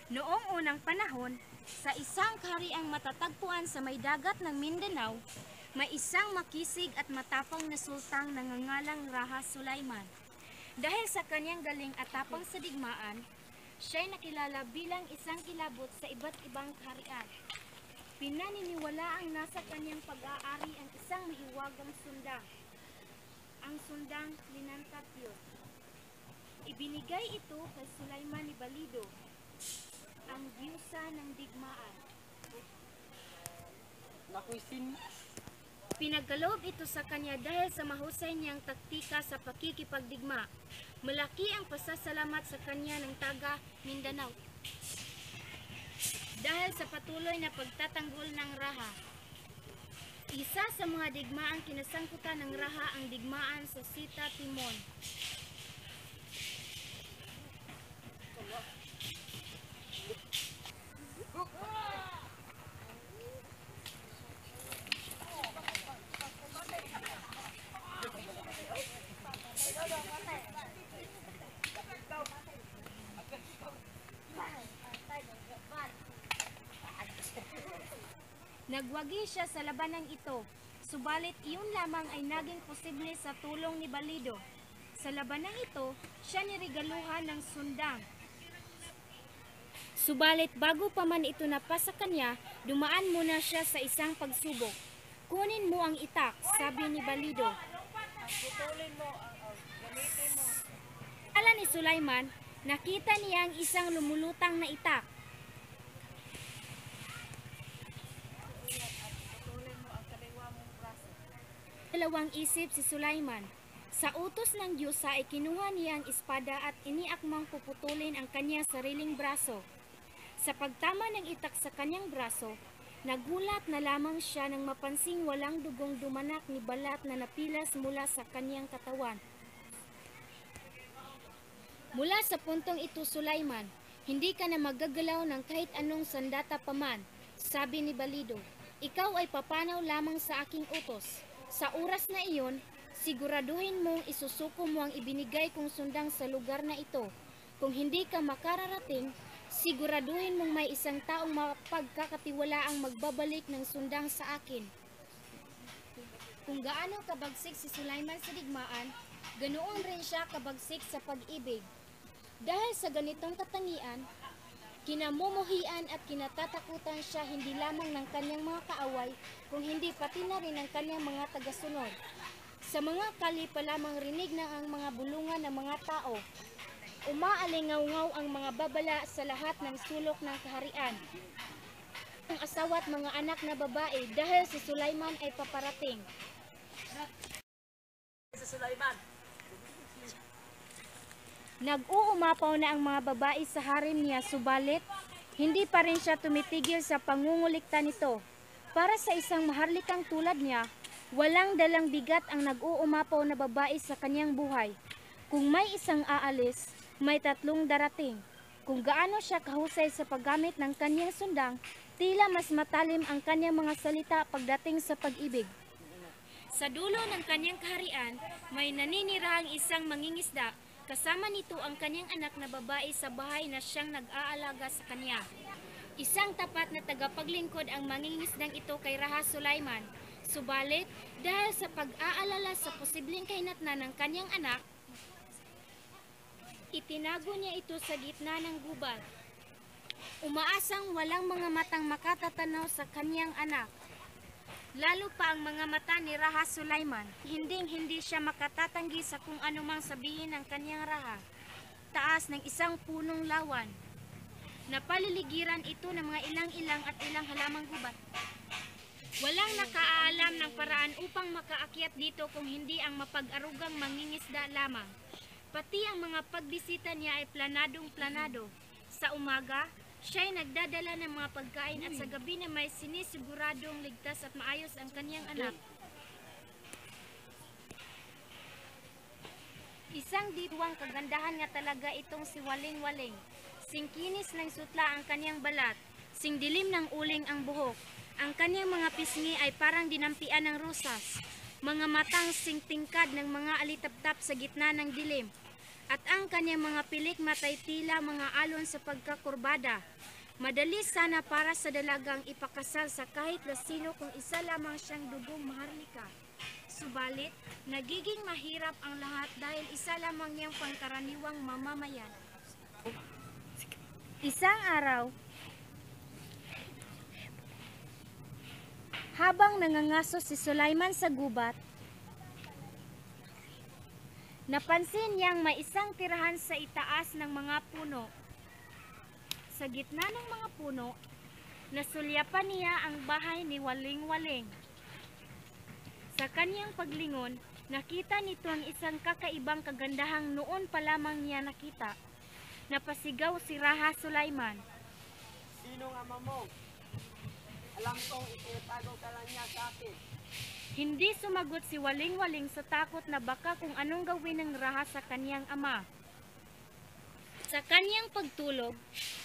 Noong unang panahon, sa isang kahariang matatagpuan sa may dagat ng Mindanao, may isang makisig at matapang na sultang nangangalang Raja Sulaiman. Dahil sa kanyang galing at tapang sa digmaan, siya'y nakilala bilang isang kilabot sa iba't ibang kaharian. Pinaniniwala ang nasa kanyang pag-aari ang isang mahiwagang sundang, ang sundang Linantatio. Ibinigay ito kay Sulaiman ni Balido, ang diyusa ng digmaan. Pinagkaloob ito sa kanya dahil sa mahusay niyang taktika sa pakikipagdigma. Malaki ang pasasalamat sa kanya ng taga Mindanao dahil sa patuloy na pagtatanggol ng Raha. Isa sa mga digmaang kinasangkutan ng Raha ang digmaan sa Sita Timon. Nagwagi siya sa labanang ito, subalit iyon lamang ay naging posible sa tulong ni Balido. Sa labanang ito, siya niregaluhan ng sundang. Subalit bago pa man ito napasa kanya, dumaan muna siya sa isang pagsubok. Kunin mo ang itak, sabi ni Balido. Akala ni Sulaiman, nakita niya ang isang lumulutang na itak. Dalawang isip si Sulaiman. Sa utos ng Diyosa ay kinuha niya ang espada at iniakmang puputulin ang kanyang sariling braso. Sa pagtama ng itak sa kanyang braso, nagulat na lamang siya nang mapansing walang dugong dumanak ni balat na napilas mula sa kanyang katawan. Mula sa puntong ito, Sulaiman, hindi ka na magagalaw ng kahit anong sandata paman, sabi ni Balido. Ikaw ay papanaw lamang sa aking utos. Sa oras na iyon, siguraduhin mong isusuko mo ang ibinigay kong sundang sa lugar na ito. Kung hindi ka makararating, siguraduhin mong may isang taong mapagkakatiwalaang magbabalik ng sundang sa akin. Kung gaano kabagsik si Sulaiman sa digmaan, ganoon rin siya kabagsik sa pag-ibig. Dahil sa ganitong katangian, kinamumuhian at kinatatakutan siya hindi lamang ng kanyang mga kaaway, kung hindi pati na rin ng kanyang mga tagasunod. Sa mga kali pa lamang rinig na ang mga bulungan ng mga tao. Umaalingaw-ngaw ang mga babala sa lahat ng sulok ng kaharian. Ang asawa at mga anak na babae dahil si Sulaiman ay paparating. Nag-uumapaw na ang mga babae sa harem niya, subalit hindi pa rin siya tumitigil sa pangungulikta nito. Para sa isang maharlikang tulad niya, walang dalang bigat ang nag-uumapaw na babae sa kanyang buhay. Kung may isang aalis, may tatlong darating. Kung gaano siya kahusay sa paggamit ng kanyang sundang, tila mas matalim ang kanyang mga salita pagdating sa pag-ibig. Sa dulo ng kanyang kaharian, may naninirahang isang mangingisda. Kasama nito ang kanyang anak na babae sa bahay na siyang nag-aalaga sa kanya. Isang tapat na tagapaglingkod ang mangingisdang ito kay Raja Sulaiman. Subalit, dahil sa pag-aalala sa posibleng kahinatnan ng kanyang anak, itinago niya ito sa gitna ng gubat. Umaasang walang mga matang makatatanaw sa kanyang anak. Lalo pa ang mga mata ni Raja Sulaiman, hinding-hindi siya makatatanggi sa kung anumang sabihin ng kanyang Raha. Taas ng isang punong lawan. Napaliligiran ito ng mga ilang-ilang at ilang halamang gubat. Walang nakaalam ng paraan upang makaakyat dito kung hindi ang mapag-arugang mangingisda lamang. Pati ang mga pagbisita niya ay planadong-planado. Sa umaga, siya'y nagdadala ng mga pagkain at sa gabi na may sinisiguradong ligtas at maayos ang kanyang anak. Isang dituwang kagandahan nga talaga itong si Waling-Waling. Singkinis ng sutla ang kanyang balat, sing dilim ng uling ang buhok. Ang kanyang mga pisngi ay parang dinampian ng rosas. Mga matang sing tingkad ng mga alitaptap sa gitna ng dilim. at ang kanyang mga pilik matay tila mga alon sa pagkakurbada. Madali sana para sa dalagang ipakasal sa kahit na sino kung isa lamang siyang dugong maharlika. Subalit, nagiging mahirap ang lahat dahil isa lamang niyang pangkaraniwang mamamayan. Isang araw, habang nangangaso si Sulaiman sa gubat, napansin niyang may isang tirahan sa itaas ng mga puno. Sa gitna ng mga puno, nasulyapan niya ang bahay ni Waling-Waling. Sa kanyang paglingon, nakita nito ang isang kakaibang kagandahang noon pa lamang niya nakita. Napasigaw si Raha Sulaiman. Sinong ama mo? Alam kong itinatago ka lang niya sa akin. Hindi sumagot si Waling-Waling sa takot na baka kung anong gawin ng Raha sa kanyang ama. Sa kanyang pagtulog,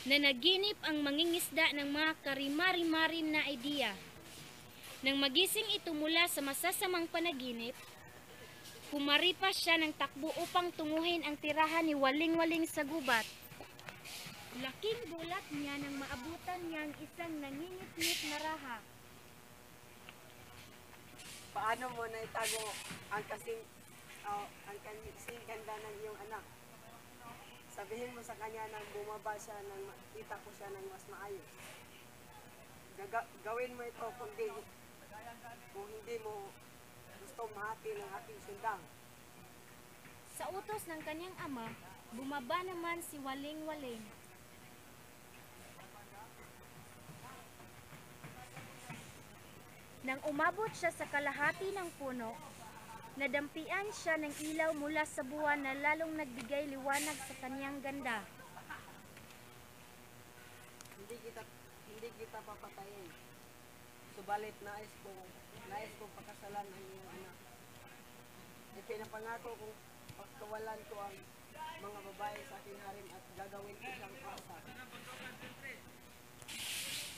nanaginip ang mangingisda ng mga karimari-marim na idea. Nang magising ito mula sa masasamang panaginip, kumaripas siya ng takbo upang tunguhin ang tirahan ni Waling-Waling sa gubat. Laking gulat niya nang maabutan niya ang isang nangingit-ngit na Raha. Paano mo naitago ang kasing ganda ng iyong anak? Sabihin mo sa kanya nang bumaba siya nang makita ko siya ng mas maayos. Gawin mo ito kung hindi mo gusto mahati ng aking sundang. Sa utos ng kanyang ama, bumaba naman si Waling-Waling. Nang umabot siya sa kalahati ng puno, nadampian siya ng ilaw mula sa buwan na lalong nagbigay liwanag sa kanyang ganda. Hindi kita papatayin. Subalit nais ko pakasalan ang iyong anak. Ipinapangako kong pagkawalan ko ang mga babae sa aking harem at gagawin ko siyang asa.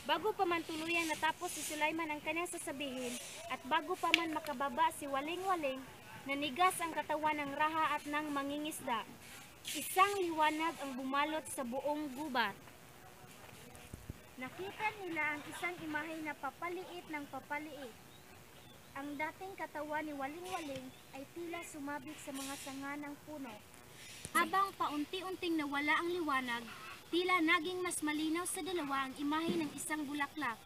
Bago pa man tuluyang natapos si Sulaiman ang kanyang sasabihin at bago pa man makababa si Waling-Waling, nanigas ang katawan ng Raha at ng mangingisda. Isang liwanag ang bumalot sa buong gubat. Nakita nila ang isang imahe na papaliit ng papaliit. Ang dating katawan ni Waling-Waling ay tila sumabit sa mga sanga ng puno. Habang paunti-unting nawala ang liwanag, tila naging mas malinaw sa dalawa ang imahe ng isang bulaklak.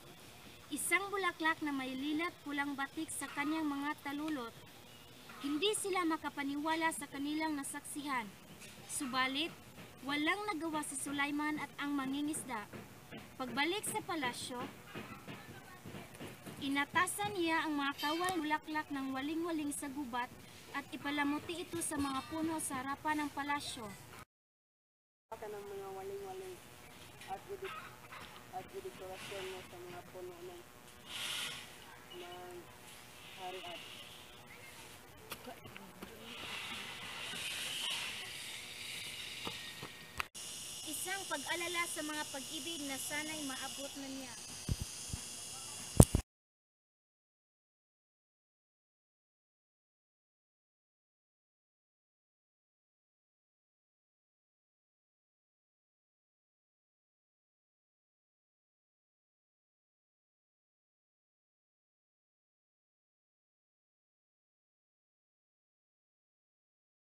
Isang bulaklak na may lilat pulang batik sa kanyang mga talulot. Hindi sila makapaniwala sa kanilang nasaksihan. Subalit, walang nagawa si Sulaiman at ang mangingisda. Pagbalik sa palasyo, inatasan niya ang mga kawal bulaklak ng Waling-Waling sa gubat at ipalamuti ito sa mga puno sa harapan ng palasyo. Ka ng mga Waling-Waling at dekorasyon mo sa mga puno ng harian. Isang pag-alala sa mga pag-ibig na sana'y maabot na niya.